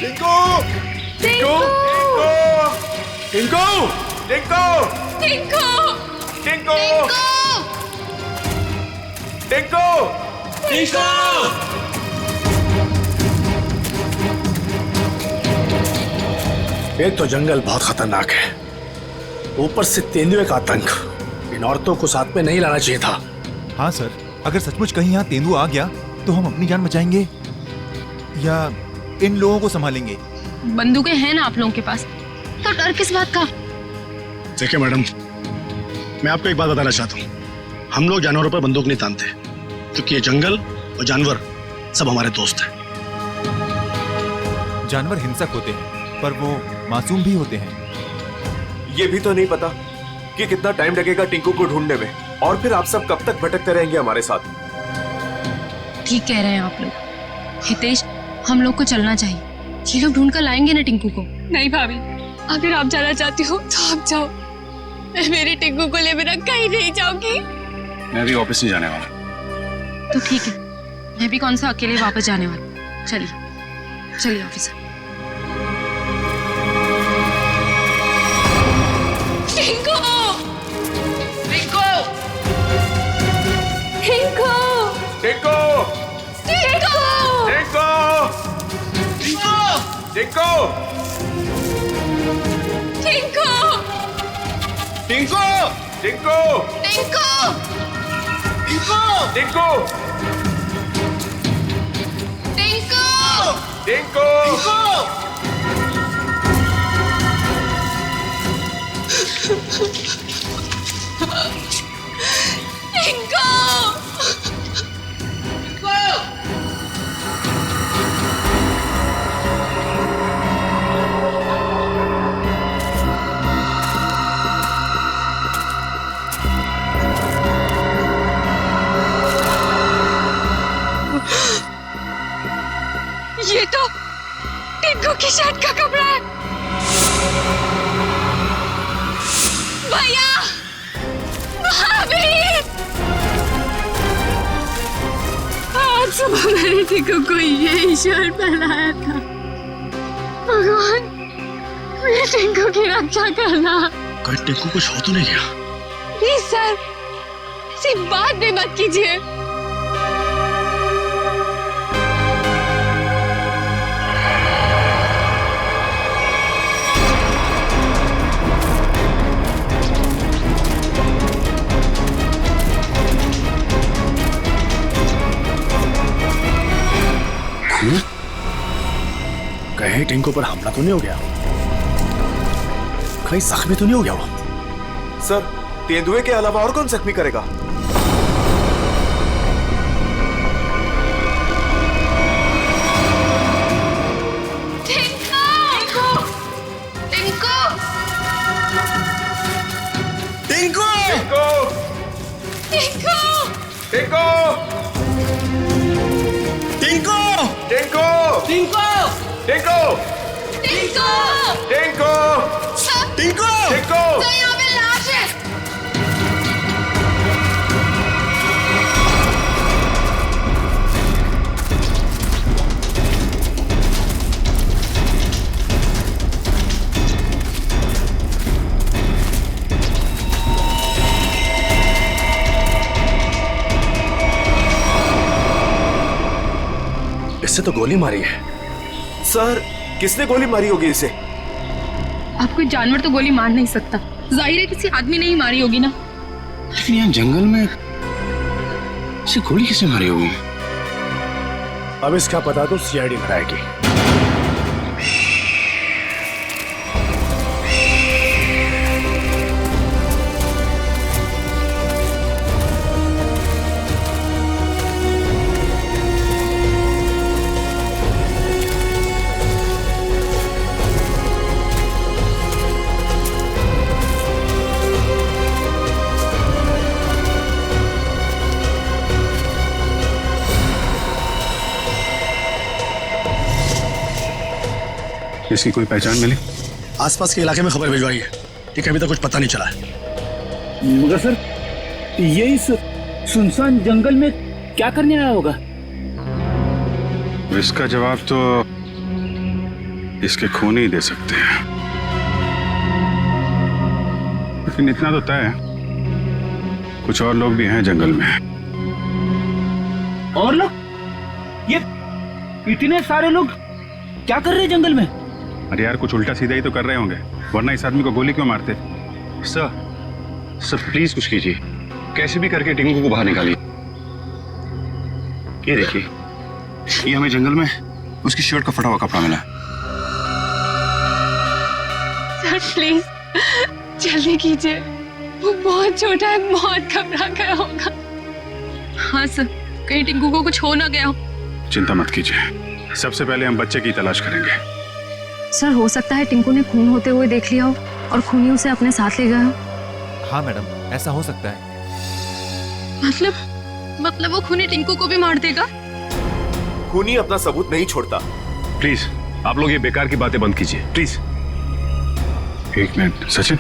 टिंकू टिंकू टिंकू टिंकू टिंकू टिंकू टिंकू टिंकू। एक तो जंगल बहुत खतरनाक है, ऊपर से तेंदुए का आतंक। इन औरतों को साथ में नहीं लाना चाहिए था। हाँ सर, अगर सचमुच कहीं यहाँ तेंदुआ आ गया तो हम अपनी जान बचाएंगे या इन लोगों को संभालेंगे? बंदूकें हैं ना आप लोगों के पास, तो डर किस बात का? देखिए मैडम, मैं आपको एक बात बताना चाहता हूँ, हम लोग जानवरों पर बंदूक नहीं तानते, क्योंकि ये जंगल और जानवर सब हमारे दोस्त हैं। जानवर हिंसक होते हैं, पर वो मासूम भी होते हैं। ये भी तो नहीं पता कि कितना टाइम लगेगा टिंकू को ढूंढने में, और फिर आप सब कब तक भटकते रहेंगे हमारे साथ। ठीक कह रहे हैं आप लोग। हितेश, हम लोग को चलना चाहिए। ये लोग ढूंढ कर लाएंगे ना टिंकू को। नहीं भाभी, अगर आप जाना चाहती हो तो आप जाओ, मैं मेरे टिंकू को ले बिना कहीं नहीं जाऊंगी। मैं भी ऑफिस नहीं जाने वाला। तो ठीक है, मैं भी कौन सा अकेले वापस जाने वाली। चलिए चलिए ऑफिस। टिंकू टिंकू टिंकू टिंकू टिंकू टिंकू टिंकू टिंकू टिंकू टिंकू टिंकू टिंकू टिंकू टिंकू टिंकू ये तो टिंकू की शर्ट का कपड़ा है। भैया, भाभी, आज सुबह मैंने टिंकू को यही शर्ट पहनाया था। भगवान, मेरे टिंकू की रक्षा करना। कहीं टिंकू कुछ हो तो नहीं गया? प्लीज सर, ऐसी बात भी मत कीजिए। कहीं टिंकू पर हमला तो नहीं हो गया? कहीं जख्मी तो नहीं हो गया वो? सर, तेंदुए के अलावा और कौन जख्मी करेगा? टिंकू! टिंकू टिंकू टिंकू टिंकू! टिंकू टिंकू! टिंकू टिंकू टिंकू टिंकू! टिंकू तो यहाँ पे लाश है। इससे तो गोली मारी है। सर, किसने गोली मारी होगी इसे? अब कोई जानवर तो गोली मार नहीं सकता, जाहिर है किसी आदमी ने ही मारी होगी ना। लेकिन यहाँ जंगल में इसे गोली किसने मारी होगी? अब इसका पता तो सीआईडी लगाएगी। इसकी कोई पहचान मिली? आसपास के इलाके में खबर भिजवाई है, ठीक है, अभी तक कुछ पता नहीं चला है। मगर सर, ये इस सुनसान जंगल में क्या करने आया होगा? इसका जवाब तो इसके खून ही दे सकते हैं, लेकिन इतना तो तय है कुछ और लोग भी हैं जंगल में। और लोग? ये इतने सारे लोग क्या कर रहे हैं जंगल में? अरे यार कुछ उल्टा सीधा ही तो कर रहे होंगे, वरना इस आदमी को गोली क्यों मारते? सर प्लीज कुछ कीजिए, कैसे भी करके टिंकू को बाहर निकालिए। ये देखिए, ये हमें जंगल में उसकी शर्ट का फटा हुआ कपड़ा मिला। सर प्लीज जल्दी कीजिए, वो बहुत छोटा है, बहुत घबरा गया होगा। हाँ सर, कहीं टिंकू को कुछ हो ना गया हो। चिंता मत कीजिए, सबसे पहले हम बच्चे की तलाश करेंगे। सर हो सकता है टिंकू ने खून होते हुए देख लिया हो और खूनी उसे अपने साथ ले गया हो। हाँ मैडम, ऐसा हो सकता है। मतलब वो खूनी टिंकू को भी मार देगा? खूनी अपना सबूत नहीं छोड़ता। प्लीज आप लोग ये बेकार की बातें बंद कीजिए प्लीज। एक मिनट सचिन,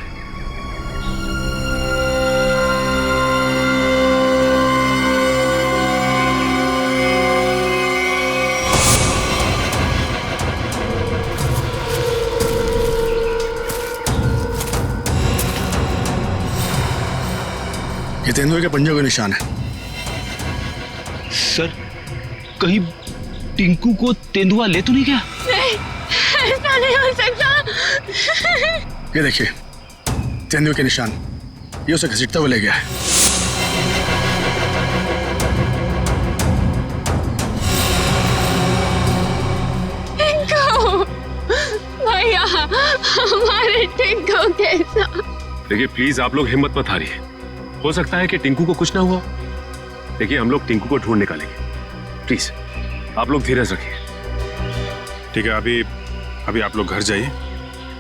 ये तेंदुए के पंजों के निशान है। सर कहीं टिंकू को तेंदुआ ले तो नहीं गया? नहीं, ऐसा नहीं हो सकता। ये देखिए तेंदुए के निशान, ये उसे घसीटते हुए ले गया है। टिंकू भैया, हमारे टिंकू कैसा? देखिए प्लीज आप लोग हिम्मत मत हारिए, हो सकता है कि टिंकू को कुछ ना हुआ। देखिए हम लोग टिंकू को ढूंढ निकालेंगे, प्लीज आप लोग धीरज रखिए। ठीक है, अभी आप लोग घर जाइए,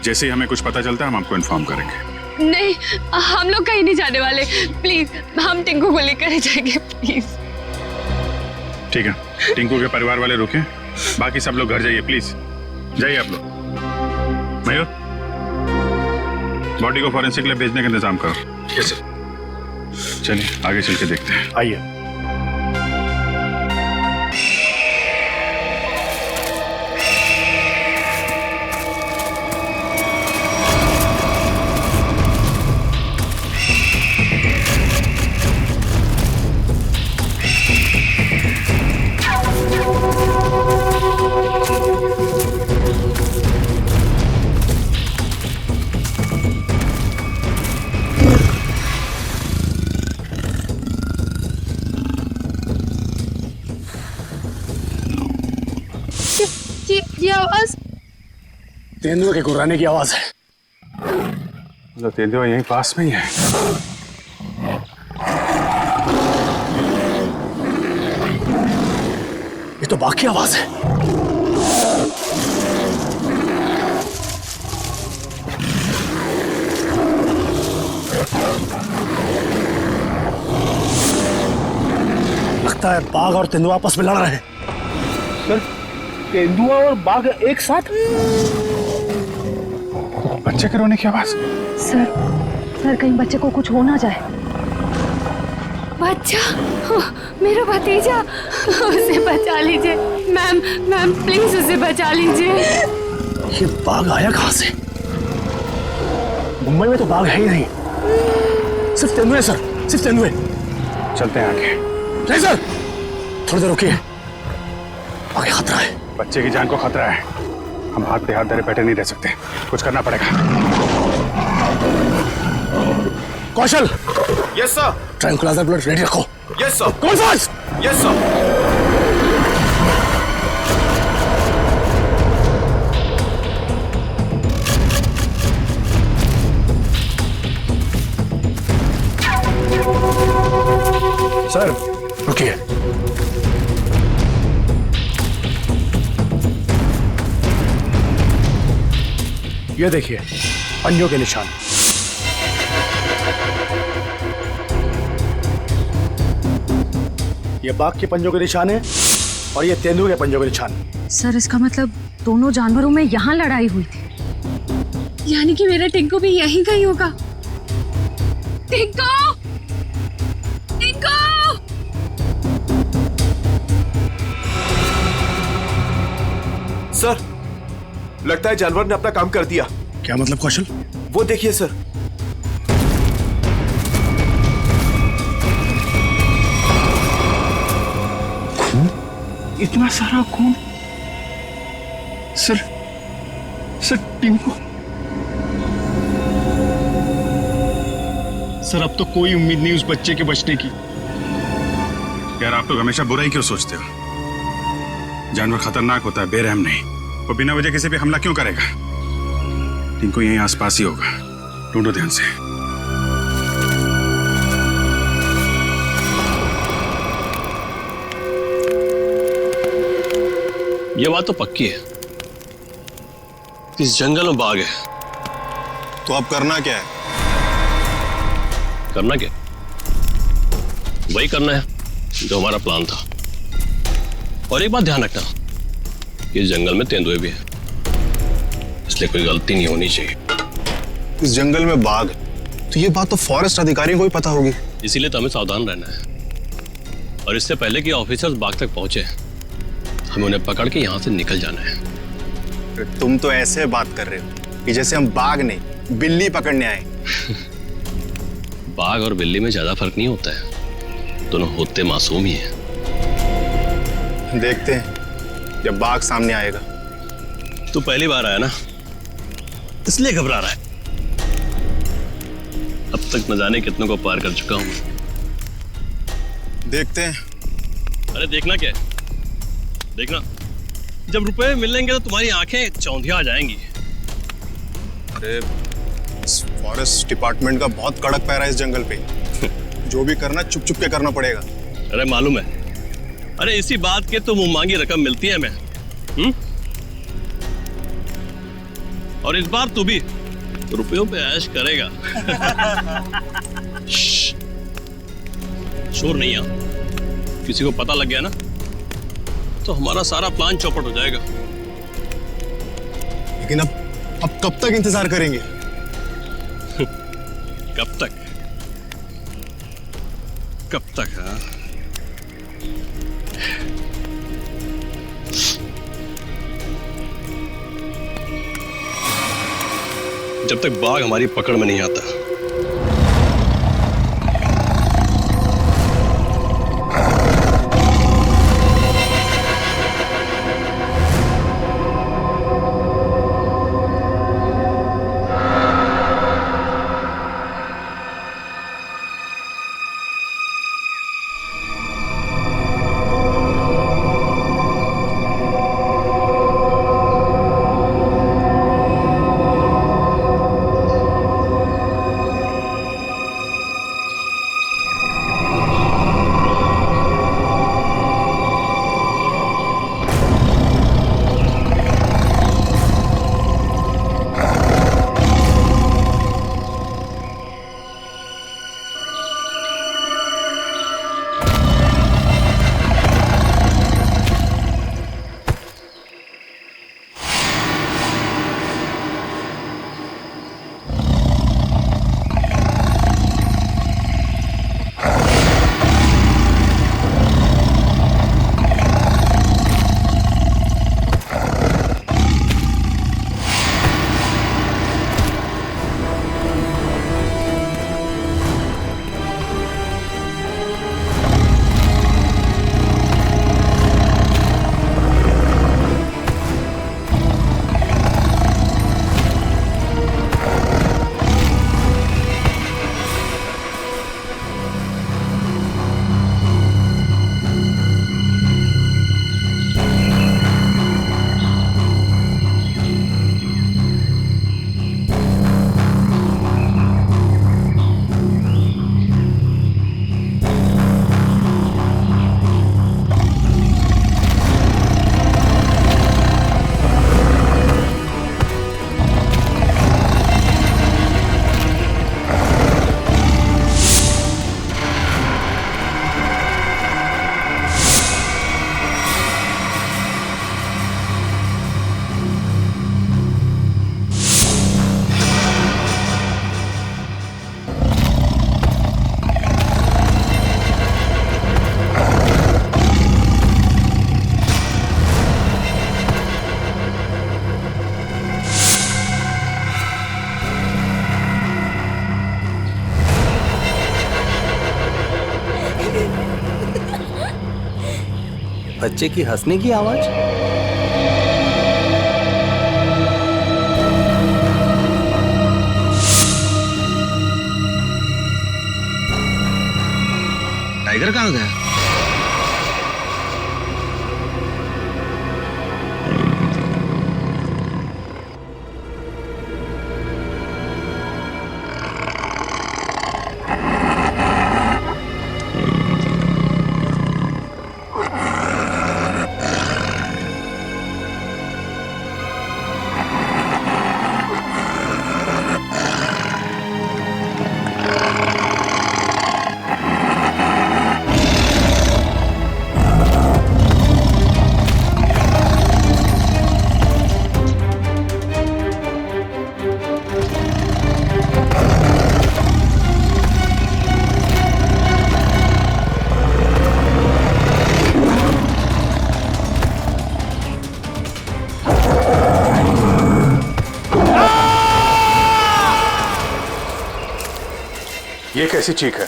जैसे ही हमें कुछ पता चलता है हम आपको इन्फॉर्म करेंगे। नहीं, हम लोग कहीं नहीं जाने वाले, प्लीज हम टिंकू को लेकर जाएंगे प्लीज। ठीक है, टिंकू के परिवार वाले रुके, बाकी सब लोग घर जाइए, प्लीज जाइए आप लोग। मयूर, बॉडी को फॉरेंसिक लैब भेजने का इंतजाम करो। Yes sir. चलिए आगे चल के देखते हैं। आइए। ये आवाज तेंदुए के गुर्राने की आवाज है। तो तेंदुआ यहीं पास में ही है। ये तो बाघ की आवाज है। लगता है बाघ और तेंदुआ आपस में लड़ रहे हैं। सर तेंदुआ और बाघ एक साथ? बच्चे के रोने की आवाज। सर कहीं बच्चे को कुछ हो ना जाए। बच्चा, मेरा भतीजा, उसे बचा लीजिए मैम प्लीज उसे बचा लीजिए। ये बाघ आया कहां से? मुंबई में तो बाघ है ही नहीं, सिर्फ तेंदुए सर, सिर्फ तेंदुए। चलते हैं आगे। नहीं सर, थोड़ी देर रुकिए, आगे खतरा है। बच्चे की जान को खतरा है, हम हाथ पे हाथ धरे बैठे नहीं रह सकते, कुछ करना पड़ेगा। Kaushal, yes sir. Tranquilliser bullet ready रखो। Yes sir. कौन फास्ट? Yes sir. सर रुकिए, ये देखिए पंजों के निशान। ये बाघ के पंजों के निशान है और ये तेंदुए के पंजों के निशान। सर इसका मतलब दोनों जानवरों में यहाँ लड़ाई हुई थी। यानी कि मेरा टिंकू भी यहीं कहीं होगा। टिंकू, टिंकू, सर लगता है जानवर ने अपना काम कर दिया। क्या मतलब कौशल? वो देखिए सर। इतना सारा खून। Sir, sir Tinku. सर अब तो कोई उम्मीद नहीं उस बच्चे के बचने की। यार आप लोग हमेशा बुरा ही क्यों सोचते हो? जानवर खतरनाक होता है, बेरहम नहीं। वो बिना वजह किसी पे हमला क्यों करेगा? टिंकू यहीं आसपास ही होगा, ढूंढो ध्यान से। ये बात तो पक्की है, इस जंगल में बाघ है। तो अब करना क्या है? करना क्या? वही करना है जो हमारा प्लान था। और एक बात ध्यान रखना, इस जंगल में तेंदुए भी हैं, इसलिए कोई गलती नहीं होनी चाहिए। इस जंगल में बाघ है, तो ये बात तो फॉरेस्ट अधिकारियों को ही पता होगी। इसीलिए तो हमें सावधान रहना है, और इससे पहले कि ऑफिसर्स बाघ तक पहुंचे हमें उन्हें पकड़ के यहां से निकल जाना है। तुम तो ऐसे बात कर रहे हो कि जैसे हम बाघ नहीं बिल्ली पकड़ने आए। बाघ और बिल्ली में ज्यादा फर्क नहीं होता है, दोनों होते मासूम ही हैं। देखते हैं जब बाघ सामने आएगा। तू पहली बार आया ना, इसलिए घबरा रहा है। अब तक न जाने कितनों को पार कर चुका हूं। देखते हैं। अरे देखना क्या है? देखना, जब रुपए मिलेंगे तो तुम्हारी आंखें चौंधिया आ जाएंगी। अरे इस फॉरेस्ट डिपार्टमेंट का बहुत कड़क पैरा है इस जंगल पे। जो भी करना चुप चुप के करना पड़ेगा। अरे मालूम है, अरे इसी बात के तो मुंह मांगी रकम मिलती है हमें। और इस बार तू भी रुपयों पे ऐश करेगा। शोर नहीं आ, किसी को पता लग गया ना तो हमारा सारा प्लान चौपट हो जाएगा। लेकिन अब कब तक इंतजार करेंगे? कब तक? कब तक? हाँ, जब तक बाघ हमारी पकड़ में नहीं आता। बच्चे की हंसने की आवाज। टाइगर कहाँ गया? ये कैसी चीख है?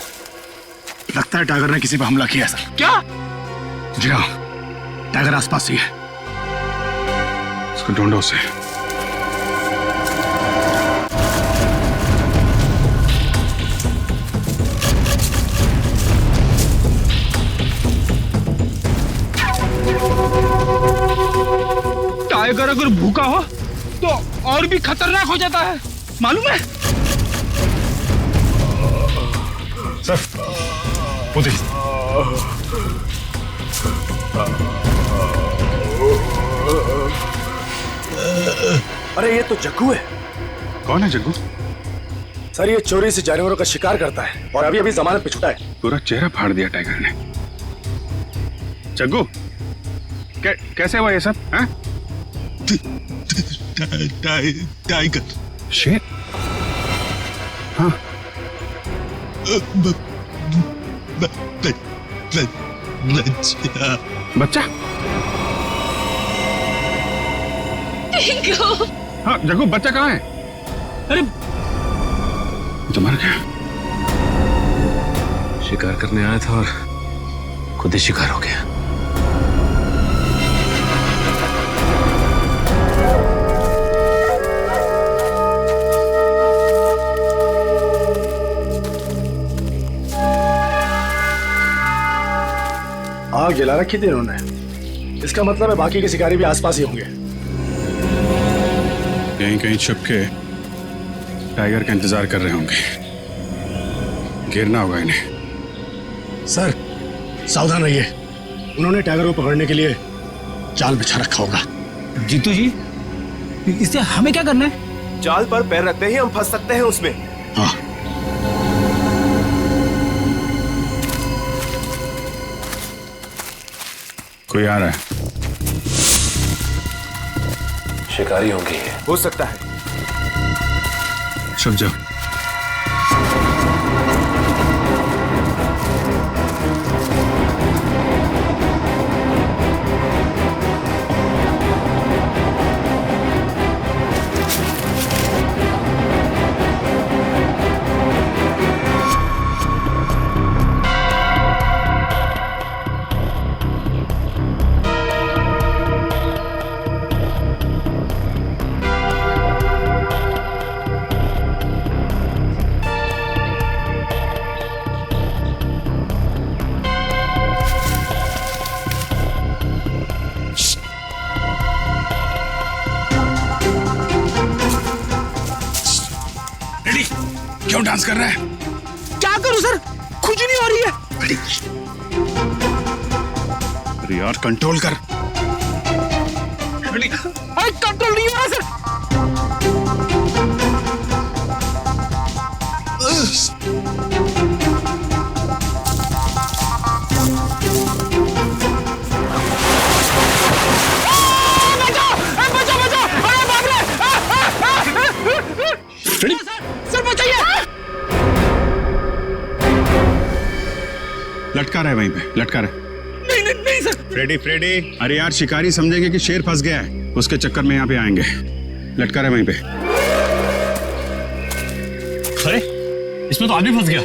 लगता है टाइगर ने किसी पर हमला किया सर। क्या? जी हाँ, टाइगर आसपास ही है। उसको ढूंढो उसे। टाइगर अगर भूखा हो तो और भी खतरनाक हो जाता है, मालूम है? सर, वो देखिए। अरे ये तो जग्गू है। कौन है जग्गू? सर ये चोरी से जानवरों का शिकार करता है और अभी अभी जमानत पे छुटा है। पूरा चेहरा फाड़ दिया टाइगर ने। जग्गू, कैसे हुआ ये सब? हैं? टाइगर। शेर? हाँ। बच्चा? हाँ जग्गू, बच्चा कहाँ है? अरे तो मर गया। शिकार करने आया था और खुद ही शिकार हो गया। आग जला रखी थी इन्होंने। इसका मतलब है बाकी के शिकारी भी आसपास ही होंगे। कहीं कहीं छुप के टाइगर का इंतजार कर रहे होंगे। गिरना होगा इन्हें। सर सावधान रहिए, उन्होंने टाइगर को पकड़ने के लिए जाल बिछा रखा होगा। जीतू जी, इससे हमें क्या करना है? जाल पर पैर रखते ही हम फंस सकते हैं उसमें। हाँ। कोई आ रहा है। शिकारी होंगे। हो सकता है। छुप जाओ। क्यों डांस कर रहा है? क्या करूं सर, खुजली हो रही है। अरे यार कंट्रोल कर। अरे कंट्रोल नहीं हो रहा सर। लटका रहा है वहीं पे, लटका रहा है। नहीं सर। फ्रेडी, अरे यार शिकारी समझेंगे कि शेर फंस गया है, उसके चक्कर में यहाँ पे आएंगे। लटका रहा है वहीं पे। अरे इसमें तो आदमी फंस गया।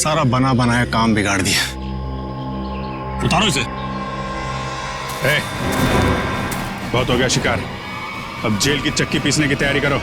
सारा बना बनाया काम बिगाड़ दिया। उतारो इसे। ए, बहुत हो गया शिकार, अब जेल की चक्की पीसने की तैयारी करो।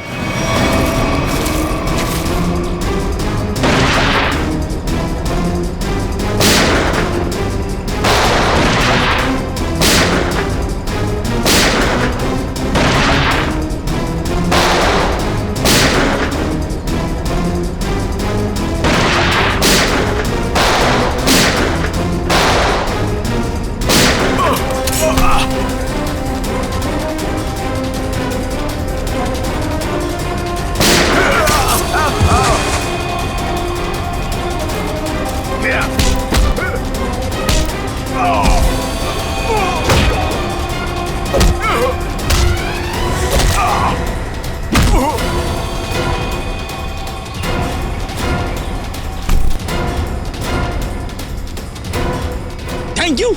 Thank you.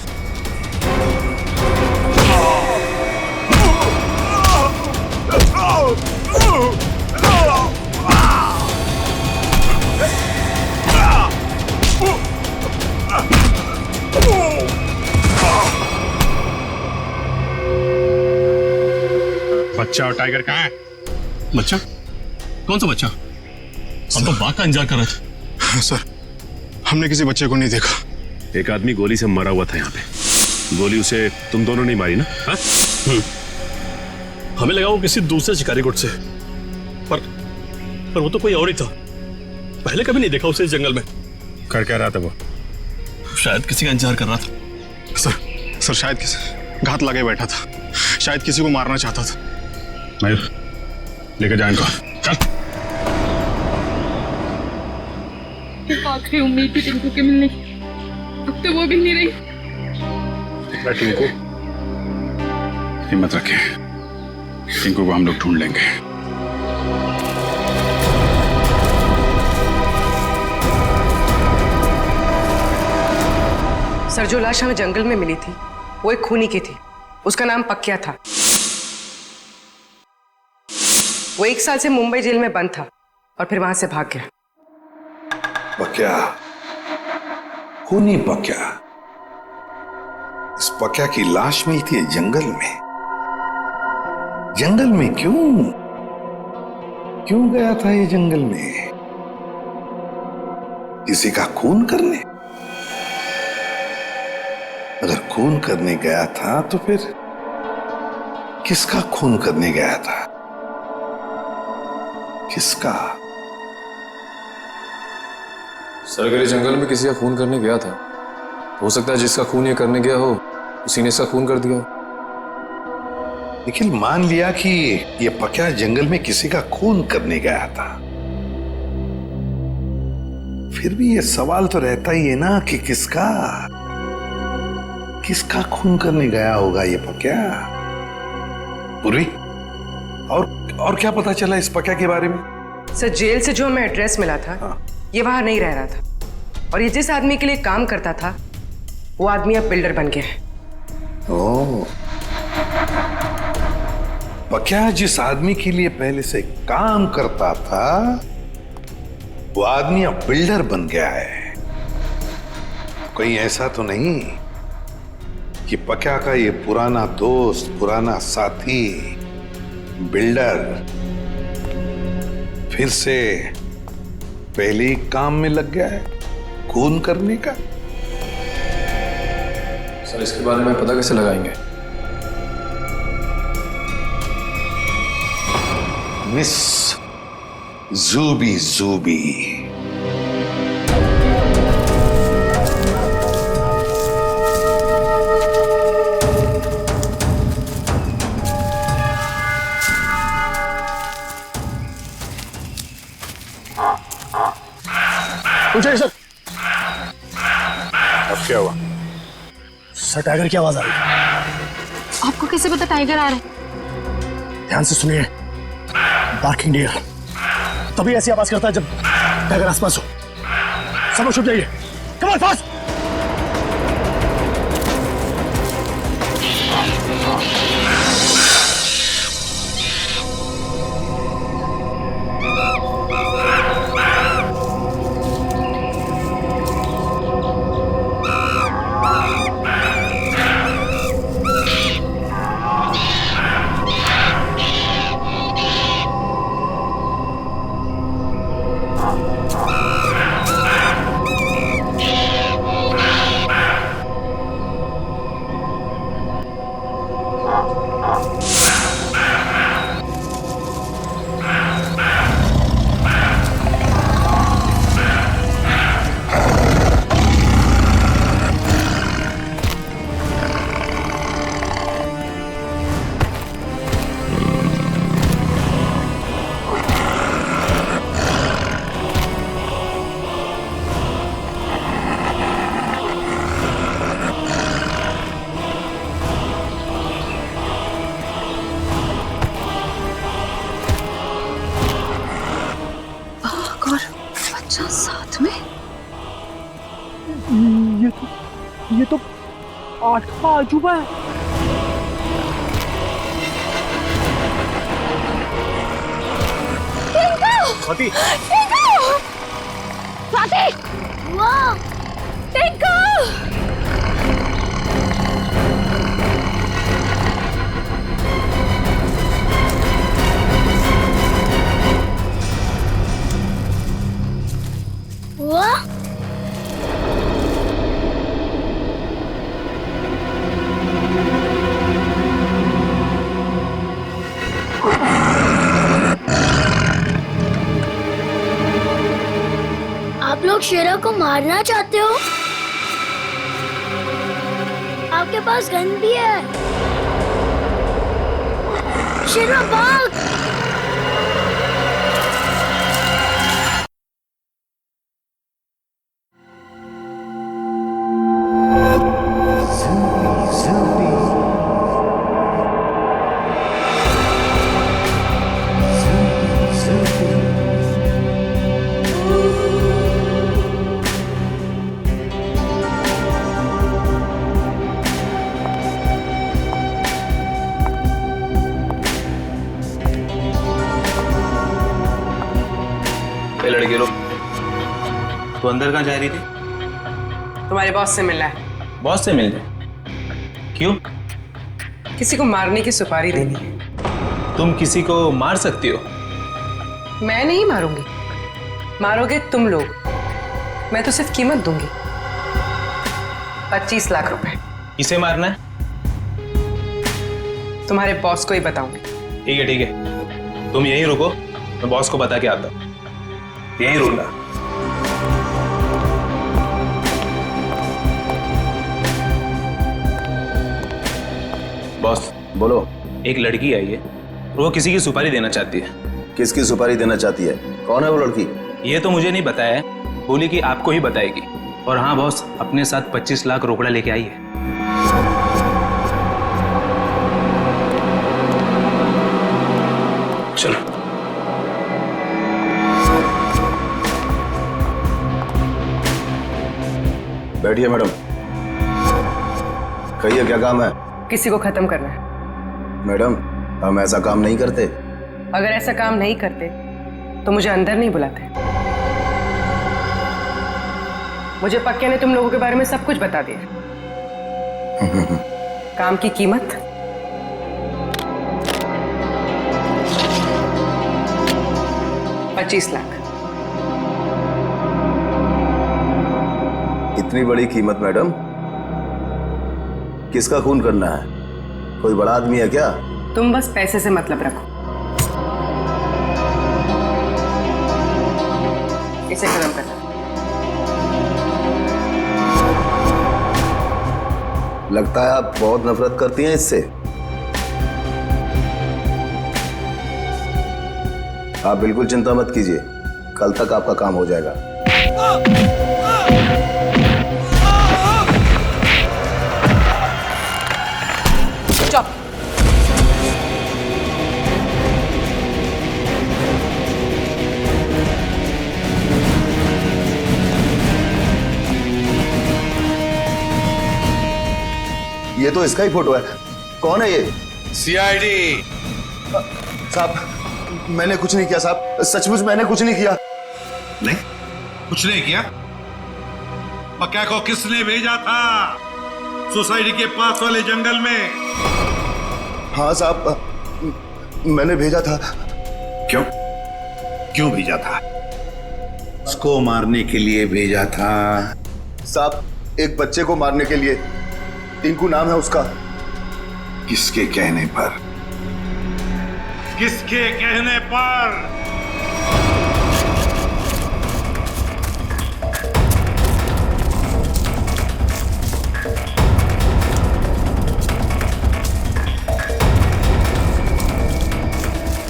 बच्चा और टाइगर कहाँ है? बच्चा? कौन सा बच्चा? हम तो बाघ का इंतजार कर रहे थे। सर, हमने किसी बच्चे को नहीं देखा। एक आदमी गोली से मरा हुआ था यहाँ पे। गोली उसे तुम दोनों ने मारी ना? हाँ? हमें लगा वो किसी दूसरे शिकारी गुट से, पर वो तो कोई और ही था। पहले कभी नहीं देखा उसे इस जंगल में। कर क्या रहा था वो? शायद किसी का इंतजार कर रहा था। सर शायद किसी घात लगे बैठा था, शायद किसी को मारना चाहता था। मयूर, लेकर जा इनको। चल। आखिरी उम्मीद थी टिंकू के मिलने की, अब तो वो भी नहीं रही। टिंकू, हिम्मत रखे, टिंकू को हम लोग ढूंढ लेंगे। सर, जो लाश हमें जंगल में मिली थी वो एक खूनी की थी। उसका नाम पक्या था। वो 1 साल से मुंबई जेल में बंद था और फिर वहां से भाग गया। पक्या, खूनी पक्या। इस पक्या की लाश मिलती है जंगल में। जंगल में क्यों गया था ये जंगल में? किसी का खून करने? अगर खून करने गया था तो फिर किसका खून करने गया था? किसका? सर, अगर ये जंगल में किसी का खून करने गया था, हो सकता है जिसका खून ये करने गया हो उसी ने इसका खून कर दिया। निखिल, मान लिया कि ये पक्या जंगल में किसी का खून करने गया था, फिर भी ये सवाल तो रहता ही है ना कि किसका खून करने गया होगा ये पक्या? पूर्वी, और क्या पता चला इस पक्या के बारे में? सर, जेल से जो हमें एड्रेस मिला था, ये वहां नहीं रह रहा था, और ये जिस आदमी के लिए काम करता था वो आदमी अब बिल्डर बन गया है। ओह, पक्या जिस आदमी के लिए पहले से काम करता था वो आदमी अब बिल्डर बन गया है। कहीं ऐसा तो नहीं कि पक्या का ये पुराना दोस्त, पुराना साथी बिल्डर फिर से पहले ही काम में लग गया है खून करने का? सर, इसके बारे में पता कैसे लगाएंगे? मिस जूबी। पूछिए सर। अब क्या हुआ? सर, टाइगर की आवाज आ रही है। आपको कैसे पता टाइगर आ रहा है? ध्यान से सुनिए। बार्किंग डियर तभी ऐसी आवाज करता है जब टाइगर आसपास हो। सब लोग छुप जाइए। Come on, fast. ये तो 8वां अजूबा है। स्वाति, स्वाति, वाह, टिंकू! वाह! आप लोग शेरा को मारना चाहते हो? आपके पास गन भी है। शेरा भाग! लड़के लोग, तू अंदर कहाँ जा रही थी? तुम्हारे बॉस से मिलना है। बॉस से मिलने? क्यों? किसी को मारने की सुपारी देनी है। तुम किसी को मार सकती हो? मैं नहीं मारूंगी, मारोगे तुम लोग। मैं तो सिर्फ कीमत दूंगी, 25 लाख रुपए। किसे मारना है? तुम्हारे बॉस को ही बताऊंगी। ठीक है ठीक है, तुम यहीं रुको, मैं बॉस को बता के आता हूँ। यहीं रुकना। बॉस बोलो। एक लड़की आई है, वो किसी की सुपारी देना चाहती है। किसकी सुपारी देना चाहती है? कौन है वो लड़की? ये तो मुझे नहीं बताया है, बोली कि आपको ही बताएगी। और हाँ बॉस, अपने साथ 25 लाख रोकड़ा लेके आई है। चलो। बैठिए मैडम। कहिए क्या काम है? किसी को खत्म करना है। मैडम, हम ऐसा काम नहीं करते। अगर ऐसा काम नहीं करते तो मुझे अंदर नहीं बुलाते। मुझे पक्के ने तुम लोगों के बारे में सब कुछ बता दिया। काम की कीमत 25 लाख। इतनी बड़ी कीमत मैडम? किसका खून करना है? कोई बड़ा आदमी है क्या? तुम बस पैसे से मतलब रखो। इसे खत्म करना। लगता है आप बहुत नफरत करती हैं इससे। आप बिल्कुल चिंता मत कीजिए, कल तक आपका काम हो जाएगा। चुप। ये तो इसका ही फोटो है। कौन है ये? सीआईडी। साहब, मैंने कुछ नहीं किया साहब, सचमुच मैंने कुछ नहीं किया। नहीं, कुछ नहीं किया? पक्का को किसने भेजा था सोसाइटी के पास वाले जंगल में? हाँ साहब, मैंने भेजा था। क्यों? क्यों भेजा था? उसको मारने के लिए भेजा था? साहब, एक बच्चे को मारने के लिए। टिंकू नाम है उसका। किसके कहने पर? किसके कहने पर?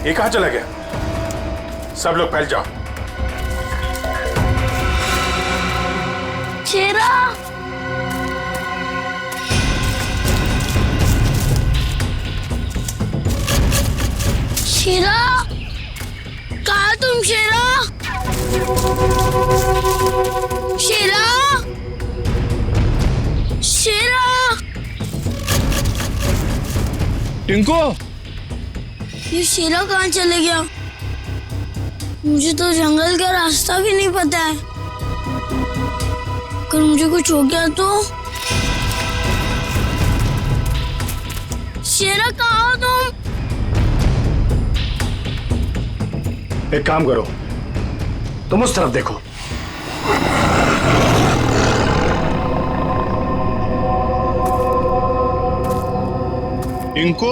ये कहां चला गया? सब लोग फैल जाओ। शेरा! शेरा! कहा तुम शेरा? शेरा! टिंकू ये शेरा कहाँ चले गया? मुझे तो जंगल का रास्ता भी नहीं पता है। अगर मुझे कुछ हो गया तो? शेरा कहाँ हो तुम? एक काम करो, तुम उस तरफ देखो। टिंकू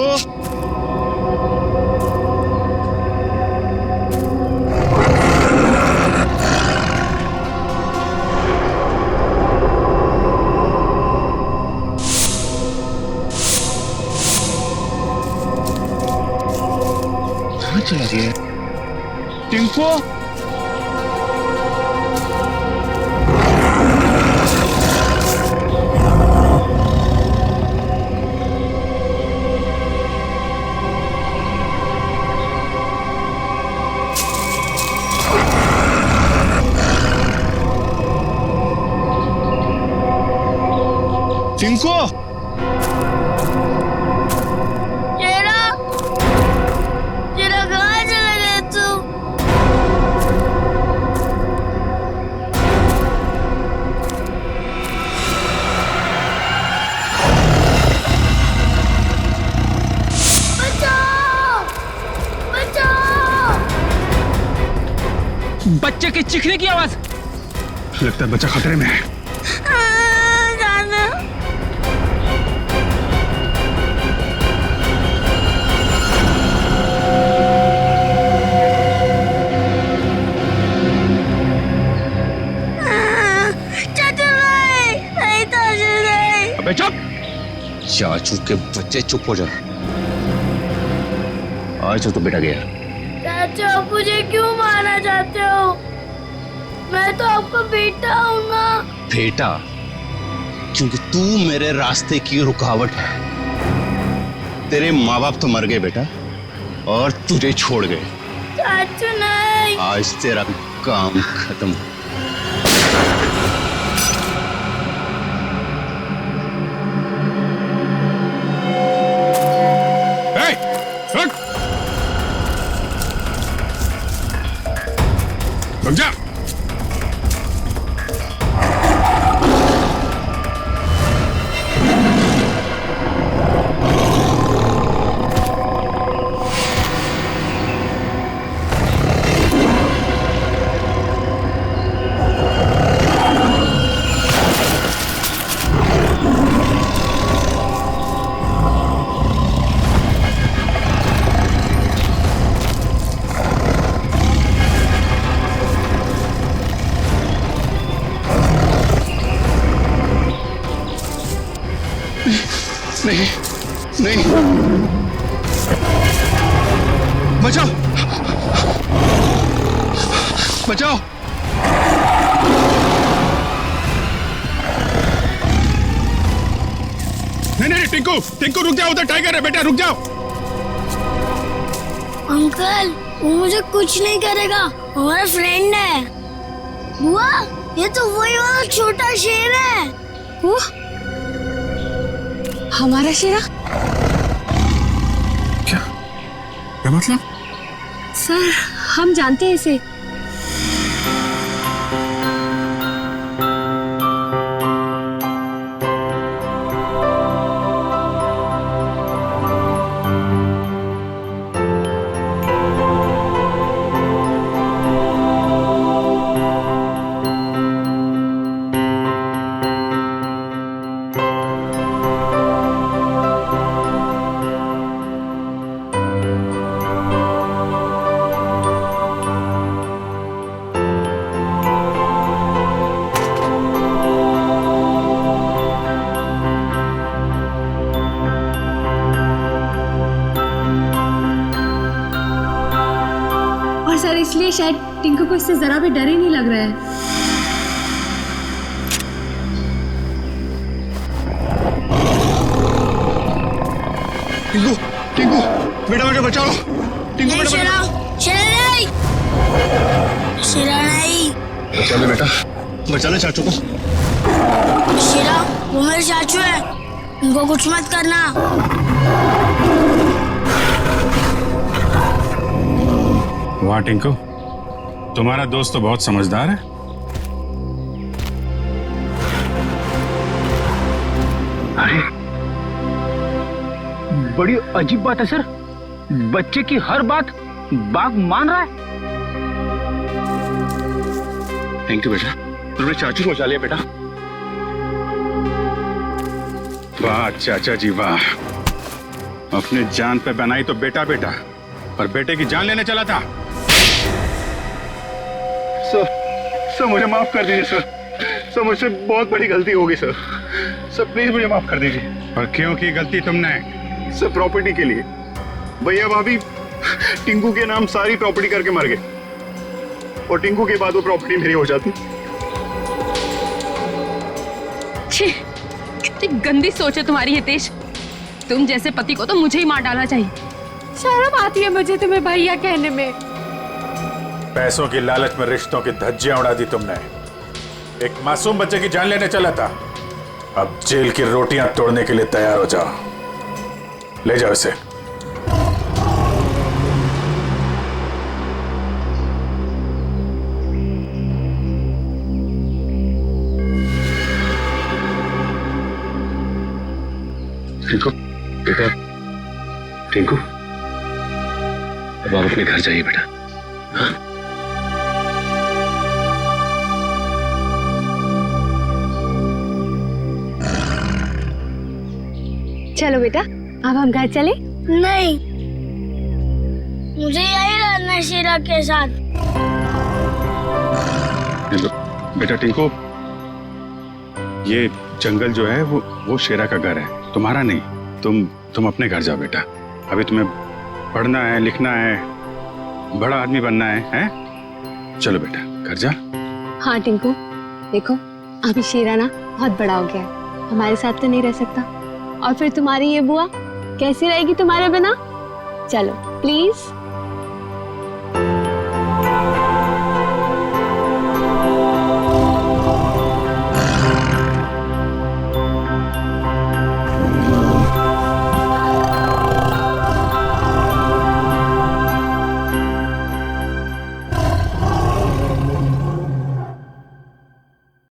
कहाँ चला गया? टिंकू टिंकू शेरा, शेरा कहाँ चला गया तू? बचाओ! बचाओ! बच्चे के चीखने की आवाज। लगता है बच्चा खतरे में है। जाना। अबे चुप! चाचू के बच्चे चुप हो जा। आज तो बेटा गया। चाचा, आप मुझे क्यों मारना चाहते हो? मैं तो आपका बेटा हूँ ना। बेटा? क्योंकि तू मेरे रास्ते की रुकावट है। तेरे माँ बाप तो मर गए बेटा, और तुझे छोड़ गए। चाचू नहीं। आज तेरा काम खत्म। रुक जा। नहीं नहीं, बचाओ बचाओ। नहीं टिंकू, टिंकू रुक जाओ, उधर टाइगर है बेटा, रुक जाओ। अंकल, वो मुझे कुछ नहीं करेगा, हमारा फ्रेंड है। बुआ, ये तो वही वाला छोटा शेर है। वो हमारा शेरा? क्या मतलब? सर, हम जानते हैं इसे। सर, इसलिए शायद टिंकू को इससे जरा भी डर ही नहीं लग रहा है। टिंकू, टिंकू, बेटा बेटा बचाओ। टिंकू बेटा, शेरा, शेरा नहीं, शेरा नहीं। बचा ले बेटा, बचा ले चाचू को। शेरा, वो मेरे चाचू है, उनको कुछ मत करना। वाह टिंकू, तुम्हारा दोस्त तो बहुत समझदार है। अरे बड़ी अजीब बात है सर, बच्चे की हर बात बाघ मान रहा है। थैंक यू बेटा, तुमने चाचू को बचा लिया बेटा। वाह चाचा जी वाह, अपने जान पे बनाई तो बेटा बेटा, पर बेटे की जान लेने चला था। सर मुझे माफ कर दीजिए सर मुझसे बहुत बड़ी गलती होगी सर प्लीज मुझे माफ कर दीजिए। और क्यों की गलती तुमने? सर प्रॉपर्टी के लिए, भैया भाभी टिंकू के नाम सारी प्रॉपर्टी करके मर गए, और टिंकू के बाद वो प्रॉपर्टी मेरी हो जाती। कितनी गंदी सोच है तुम्हारी हितेश, तुम जैसे पति को तो मुझे ही मार डालना चाहिए। शर्म आती है मुझे तुम्हें भैया कहने में। पैसों की लालच में रिश्तों की धज्जियां उड़ा दी तुमने। एक मासूम बच्चे की जान लेने चला था, अब जेल की रोटियां तोड़ने के लिए तैयार हो जाओ। ले जाओ इसे। टिंकू बेटा, टिंकू अब आप अपने घर जाइए बेटा। हाँ? चलो बेटा, अब हम घर चले। नहीं, मुझे यही रहना है शीरा के साथ। बेटा टिंकू, ये जंगल जो है वो शेरा का घर है, तुम्हारा नहीं। तुम अपने घर जाओ बेटा, अभी तुम्हें पढ़ना है, लिखना है, बड़ा आदमी बनना है, हैं? चलो बेटा घर जा। हाँ टिंकू, देखो अभी शीरा ना बहुत बड़ा हो गया है, हमारे साथ तो नहीं रह सकता, और फिर तुम्हारी ये बुआ कैसी रहेगी तुम्हारे बिना। चलो प्लीज।